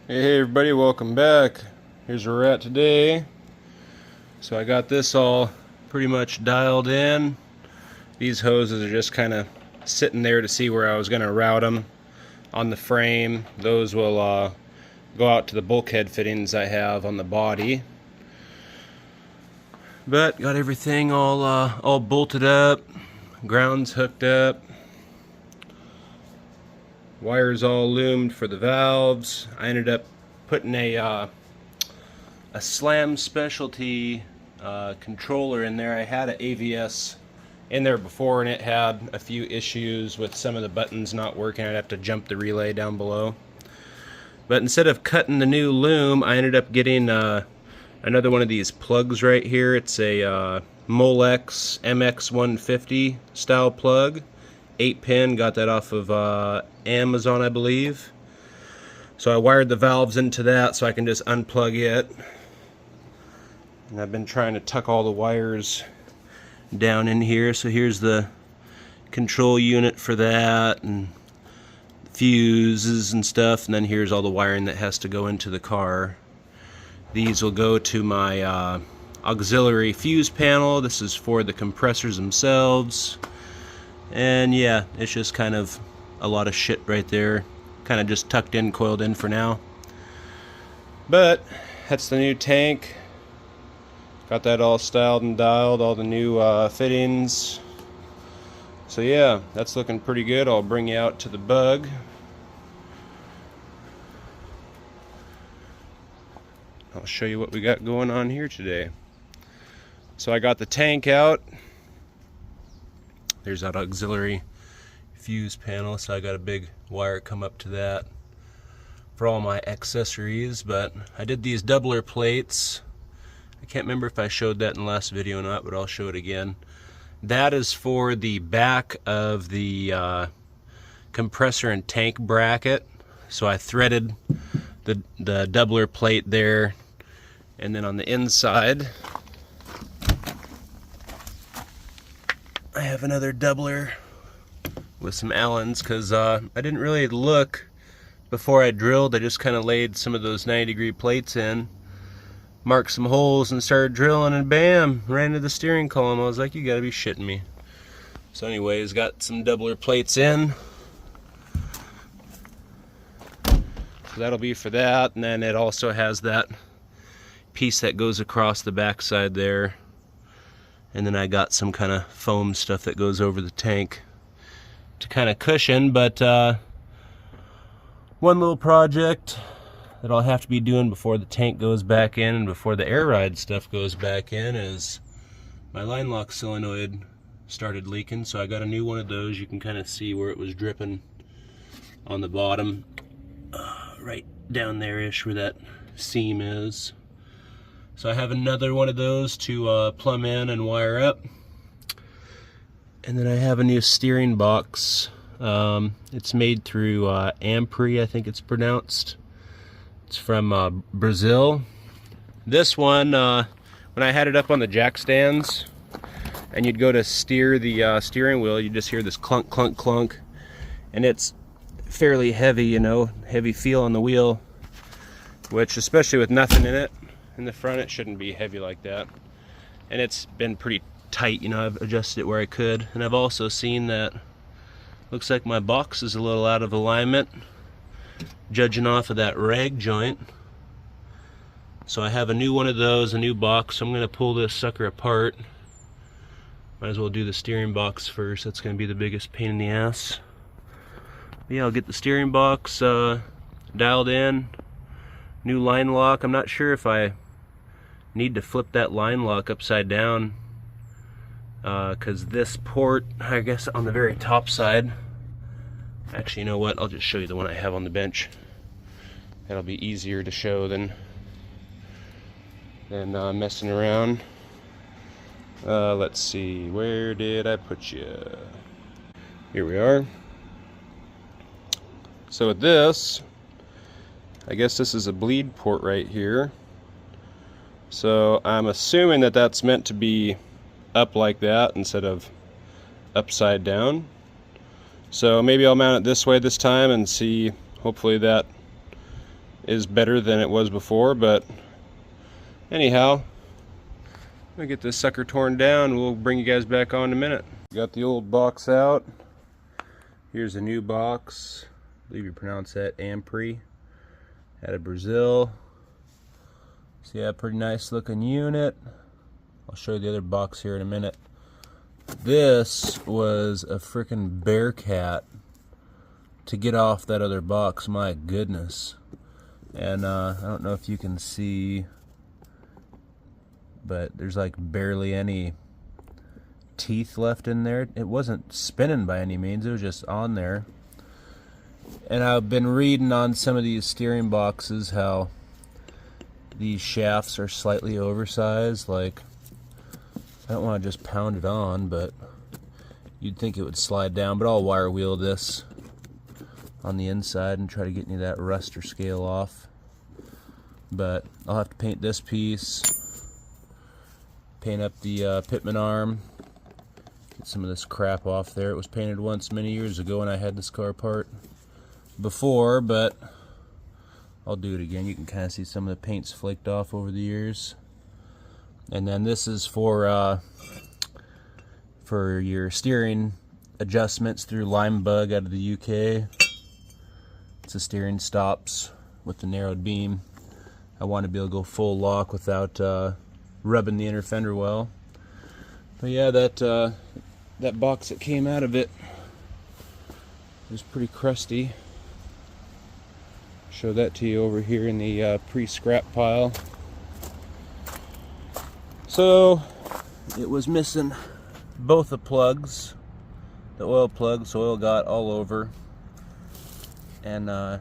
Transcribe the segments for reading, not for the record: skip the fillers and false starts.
Hey everybody, welcome back. Here's where we're at today. So I got this all pretty much dialed in. These hoses are just kind of sitting there to see where I was going to route them on the frame. Those will go out to the bulkhead fittings I have on the body. But got everything all bolted up, grounds hooked up, wires all loomed for the valves. I ended up putting a Slam specialty controller in there. I had an AVS in there before and it had a few issues with some of the buttons not working. I'd have to jump the relay down below. But instead of cutting the new loom, I ended up getting another one of these plugs right here. It's a Molex MX150 style plug, 8-pin. Got that off of Amazon, I believe. So I wired the valves into that so I can just unplug it. And I've been trying to tuck all the wires down in here. So here's the control unit for that, and fuses and stuff, and then here's all the wiring that has to go into the car. These will go to my auxiliary fuse panel. This is for the compressors themselves. And yeah, it's just kind of a lot of shit right there. Kind of just tucked in, coiled in for now. But that's the new tank. Got that all styled and dialed, all the new fittings. So yeah, that's looking pretty good. I'll bring you out to the bug. I'll show you what we got going on here today. So I got the tank out. There's that auxiliary fuse panel, so I got a big wire come up to that for all my accessories. But I did these doubler plates. I can't remember if I showed that in the last video or not, but I'll show it again. That is for the back of the compressor and tank bracket. So I threaded the doubler plate there, and then on the inside I have another doubler with some Allens, because I didn't really look before I drilled. I just kind of laid some of those 90-degree plates in, marked some holes, and started drilling, and bam, ran into the steering column. I was like, you gotta be shitting me. So anyways, got some doubler plates in. So that'll be for that, and then it also has that piece that goes across the backside there. And then I got some kind of foam stuff that goes over the tank to kind of cushion. But one little project that I'll have to be doing before the tank goes back in and before the airride stuff goes back in is my line lock solenoid started leaking. So I got a new one of those. You can kind of see where it was dripping on the bottom, right down there-ish where that seam is. So I have another one of those to plumb in and wire up. And then I have a new steering box. It's made through Ampri, I think it's pronounced. It's from Brazil. This one, when I had it up on the jack stands and you'd go to steer the steering wheel, you just hear this clunk, clunk, clunk. And it's fairly heavy, you know, heavy feel on the wheel, which especially with nothing in it in the front, it shouldn't be heavy like that. And it's been pretty tight, you know, I've adjusted it where I could. And I've also seen that looks like my box is a little out of alignment, judging off of that rag joint. So I have a new one of those, a new box. So I'm going to pull this sucker apart. Might as well do the steering box first. That's going to be the biggest pain in the ass. But yeah, I'll get the steering box dialed in. New line lock. I'm not sure if I need to flip that line lock upside down, because this port, I guess on the very top side, actually, you know what, I'll just show you the one I have on the bench. That'll be easier to show than messing around. Let's see, where did I put you? Here we are. So with this, I guess this is a bleed port right here. So I'm assuming that that's meant to be up like that instead of upside down. So maybe I'll mount it this way this time and see, hopefully that is better than it was before, but anyhow, I'm gonna get this sucker torn down. We'll bring you guys back on in a minute. Got the old box out. Here's a new box. I believe you pronounce that Ampri. Out of Brazil. So yeah, pretty nice looking unit. I'll show you the other box here in a minute. This was a freaking bear cat to get off that other box. My goodness. And I don't know if you can see, but there's like barely any teeth left in there. It wasn't spinning by any means, it was just on there. And I've been reading on some of these steering boxes how these shafts are slightly oversized. Like, I don't want to just pound it on, but you'd think it would slide down. But I'll wire wheel this on the inside and try to get any of that rust or scale off. But I'll have to paint this piece, paint up the pitman arm, get some of this crap off there. It was painted once many years ago when I had this car part before, but I'll do it again. You can kind of see some of the paint's flaked off over the years. And then this is for your steering adjustments through Limebug out of the UK. It's the steering stops with the narrowed beam. I want to be able to go full lock without rubbing the inner fender well. But yeah, that box that came out of it was pretty crusty. Show that to you over here in the pre-scrap pile. So it was missing both the plugs, the oil plugs. Oil got all over, and I'm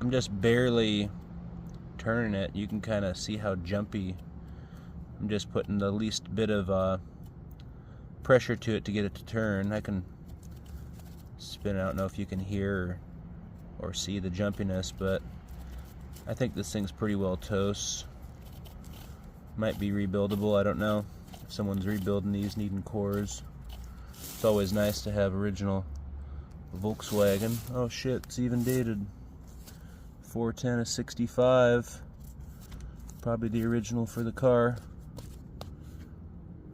just barely turning it. You can kind of see how jumpy. I'm just putting the least bit of pressure to it to get it to turn. I can spin. I don't know if you can hear or see the jumpiness, but I think this thing's pretty well toast. Might be rebuildable, I don't know. If someone's rebuilding these, needing cores. It's always nice to have original Volkswagen. Oh shit, it's even dated. 410 of 65. Probably the original for the car.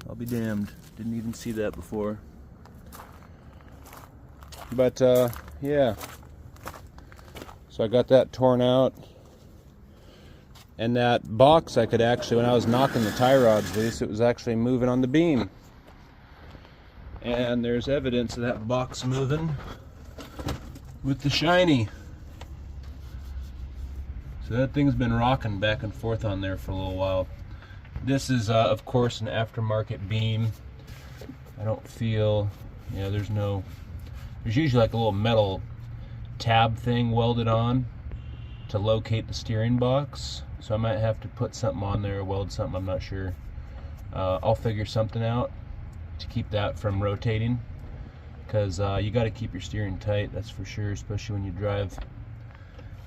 I'll be damned. Didn't even see that before. But yeah. So I got that torn out. And that box, I could actually, when I was knocking the tie rods loose, it was actually moving on the beam. And there's evidence of that box moving with the shiny. So that thing's been rocking back and forth on there for a little while. This is, of course, an aftermarket beam. I don't feel, there's usually like a little metal tab thing welded on to locate the steering box. So I might have to put something on there, weld something, I'm not sure. I'll figure something out to keep that from rotating, because you got to keep your steering tight, that's for sure, especially when you drive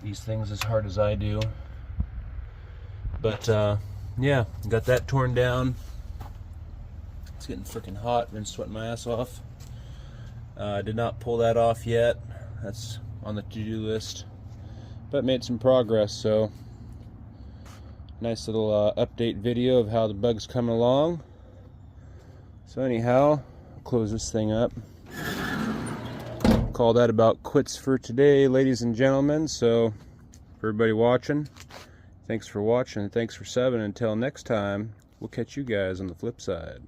these things as hard as I do. But yeah, got that torn down. It's getting freaking hot, been sweating my ass off. Did not pull that off yet. That's on the to-do list, but made some progress. So nice little update video of how the bug's coming along. So anyhow, I'll close this thing up. Call that about quits for today, ladies and gentlemen. So for everybody watching, thanks for watching, and thanks for subbing. Until next time, we'll catch you guys on the flip side.